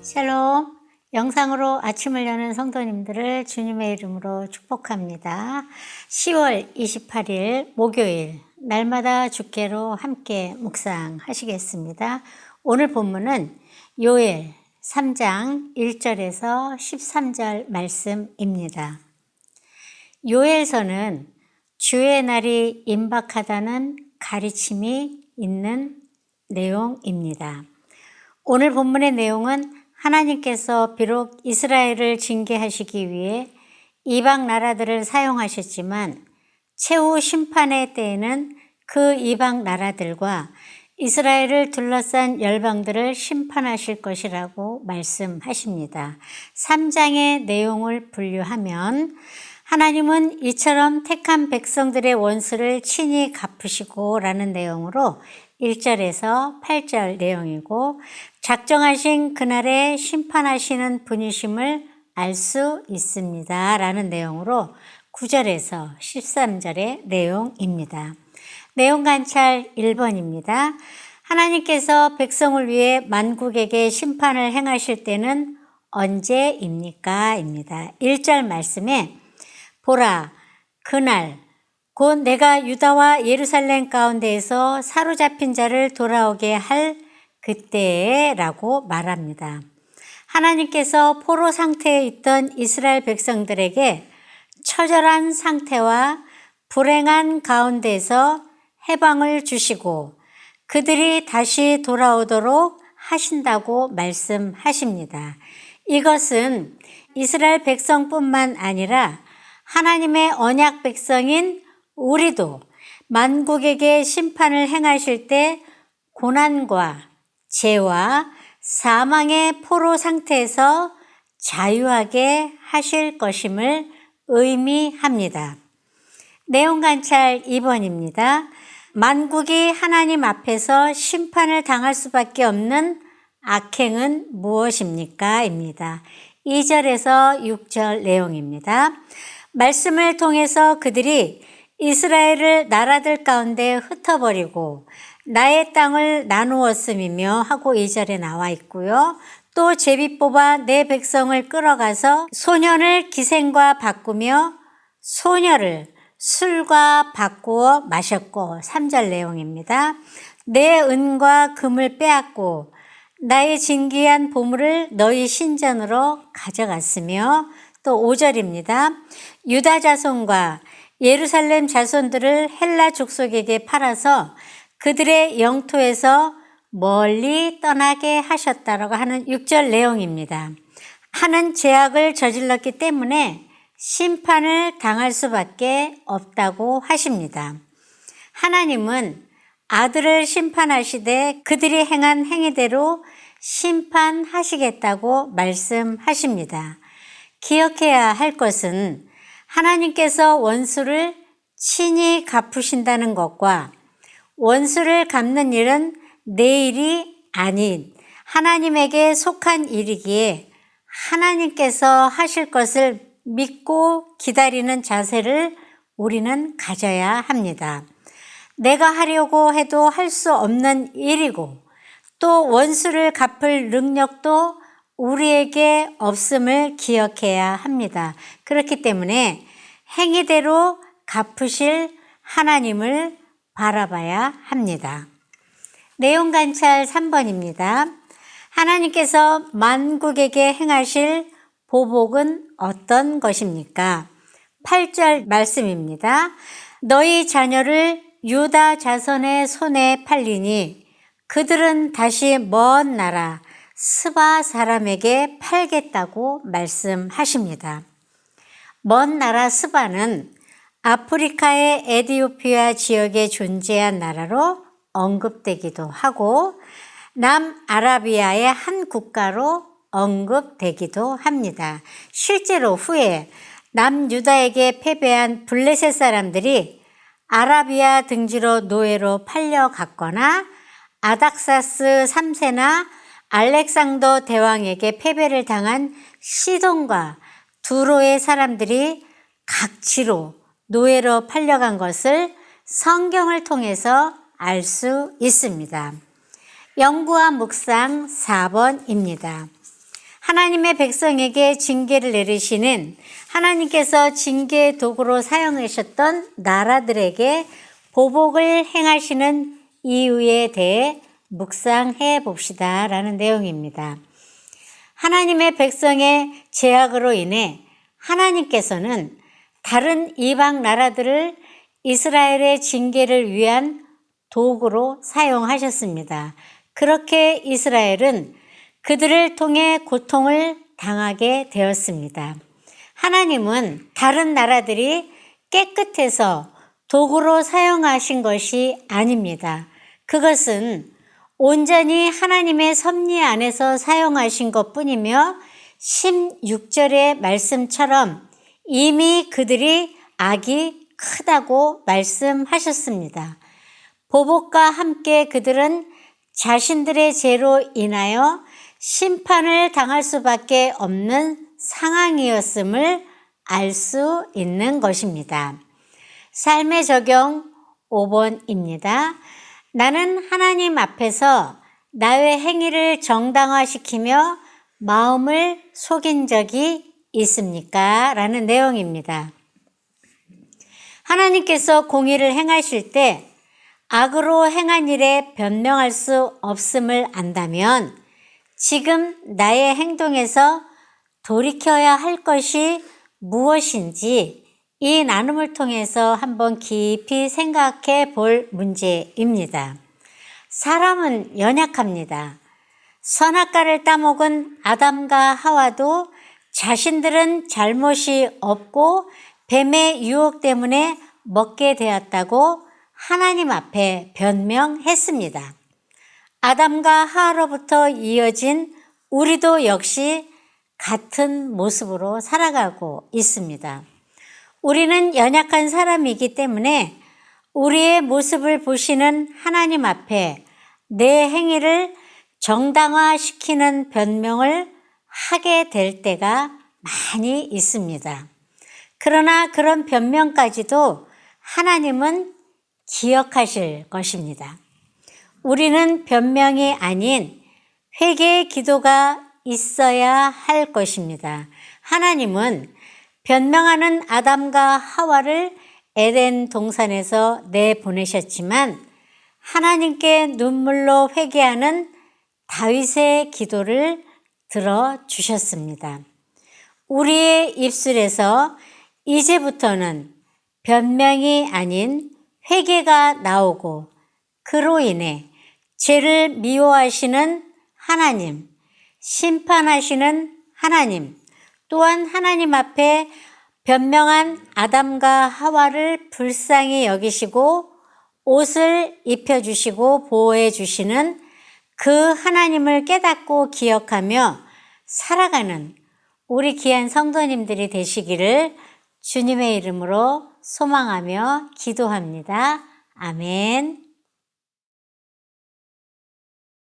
샬롬. 영상으로 아침을 여는 성도님들을 주님의 이름으로 축복합니다. 10월 28일 목요일 날마다 주께로 함께 묵상하시겠습니다. 오늘 본문은 요엘 3장 1절에서 13절 말씀입니다. 요엘서는 주의 날이 임박하다는 가르침이 있는 내용입니다. 오늘 본문의 내용은 하나님께서 비록 이스라엘을 징계하시기 위해 이방 나라들을 사용하셨지만 최후 심판의 때에는 그 이방 나라들과 이스라엘을 둘러싼 열방들을 심판하실 것이라고 말씀하십니다. 3장의 내용을 분류하면 하나님은 이처럼 택한 백성들의 원수를 친히 갚으시고 라는 내용으로 1절에서 8절 내용이고, 작정하신 그날에 심판하시는 분이심을 알 수 있습니다 라는 내용으로 9절에서 13절의 내용입니다. 내용 관찰 1번입니다. 하나님께서 백성을 위해 만국에게 심판을 행하실 때는 언제입니까? 입니다. 1절 말씀에 보라, 그날 곧 내가 유다와 예루살렘 가운데에서 사로잡힌 자를 돌아오게 할 그때라고 말합니다. 하나님께서 포로 상태에 있던 이스라엘 백성들에게 처절한 상태와 불행한 가운데서 해방을 주시고 그들이 다시 돌아오도록 하신다고 말씀하십니다. 이것은 이스라엘 백성뿐만 아니라 하나님의 언약 백성인 우리도 만국에게 심판을 행하실 때 고난과 죄와 사망의 포로 상태에서 자유하게 하실 것임을 의미합니다. 내용 관찰 2번입니다. 만국이 하나님 앞에서 심판을 당할 수밖에 없는 악행은 무엇입니까? 입니다. 2절에서 6절 내용입니다. 말씀을 통해서 그들이 이스라엘을 나라들 가운데 흩어버리고 나의 땅을 나누었음이며 하고 2절에 나와 있고요. 또 제비 뽑아 내 백성을 끌어가서 소년을 기생과 바꾸며 소녀를 술과 바꾸어 마셨고 3절 내용입니다. 내 은과 금을 빼앗고 나의 진귀한 보물을 너희 신전으로 가져갔으며 또 5절입니다. 유다 자손과 예루살렘 자손들을 헬라 족속에게 팔아서 그들의 영토에서 멀리 떠나게 하셨다라고 하는 6절 내용입니다. 하는 죄악을 저질렀기 때문에 심판을 당할 수밖에 없다고 하십니다. 하나님은 아들을 심판하시되 그들이 행한 행위대로 심판하시겠다고 말씀하십니다. 기억해야 할 것은 하나님께서 원수를 친히 갚으신다는 것과 원수를 갚는 일은 내 일이 아닌 하나님에게 속한 일이기에 하나님께서 하실 것을 믿고 기다리는 자세를 우리는 가져야 합니다. 내가 하려고 해도 할 수 없는 일이고 또 원수를 갚을 능력도 우리에게 없음을 기억해야 합니다. 그렇기 때문에 행위대로 갚으실 하나님을 바라봐야 합니다. 내용 관찰 3번입니다. 하나님께서 만국에게 행하실 보복은 어떤 것입니까? 8절 말씀입니다. 너희 자녀를 유다 자손의 손에 팔리니 그들은 다시 먼 나라 스바 사람에게 팔겠다고 말씀하십니다. 먼 나라 스바는 아프리카의 에티오피아 지역에 존재한 나라로 언급되기도 하고 남아라비아의 한 국가로 언급되기도 합니다. 실제로 후에 남유다에게 패배한 블레셋 사람들이 아라비아 등지로 노예로 팔려갔거나 아닥사스 3세나 알렉산더 대왕에게 패배를 당한 시돈과 두로의 사람들이 각지로 노예로 팔려간 것을 성경을 통해서 알 수 있습니다. 연구와 묵상 4번입니다. 하나님의 백성에게 징계를 내리시는 하나님께서 징계의 도구로 사용하셨던 나라들에게 보복을 행하시는 이유에 대해 묵상해 봅시다 라는 내용입니다. 하나님의 백성의 죄악으로 인해 하나님께서는 다른 이방 나라들을 이스라엘의 징계를 위한 도구로 사용하셨습니다. 그렇게 이스라엘은 그들을 통해 고통을 당하게 되었습니다. 하나님은 다른 나라들이 깨끗해서 도구로 사용하신 것이 아닙니다. 그것은 온전히 하나님의 섭리 안에서 사용하신 것뿐이며 16절의 말씀처럼 이미 그들이 악이 크다고 말씀하셨습니다. 보복과 함께 그들은 자신들의 죄로 인하여 심판을 당할 수밖에 없는 상황이었음을 알 수 있는 것입니다. 삶의 적용 5번입니다. 나는 하나님 앞에서 나의 행위를 정당화시키며 마음을 속인 적이 있습니까? 라는 내용입니다. 하나님께서 공의를 행하실 때 악으로 행한 일에 변명할 수 없음을 안다면 지금 나의 행동에서 돌이켜야 할 것이 무엇인지 이 나눔을 통해서 한번 깊이 생각해 볼 문제입니다. 사람은 연약합니다. 선악과를 따먹은 아담과 하와도 자신들은 잘못이 없고 뱀의 유혹 때문에 먹게 되었다고 하나님 앞에 변명했습니다. 아담과 하와로부터 이어진 우리도 역시 같은 모습으로 살아가고 있습니다. 우리는 연약한 사람이기 때문에 우리의 모습을 보시는 하나님 앞에 내 행위를 정당화시키는 변명을 하게 될 때가 많이 있습니다. 그러나 그런 변명까지도 하나님은 기억하실 것입니다. 우리는 변명이 아닌 회개의 기도가 있어야 할 것입니다. 하나님은 변명하는 아담과 하와를 에덴 동산에서 내보내셨지만 하나님께 눈물로 회개하는 다윗의 기도를 들어주셨습니다. 우리의 입술에서 이제부터는 변명이 아닌 회개가 나오고 그로 인해 죄를 미워하시는 하나님, 심판하시는 하나님, 또한 하나님 앞에 변명한 아담과 하와를 불쌍히 여기시고 옷을 입혀주시고 보호해 주시는 그 하나님을 깨닫고 기억하며 살아가는 우리 귀한 성도님들이 되시기를 주님의 이름으로 소망하며 기도합니다. 아멘.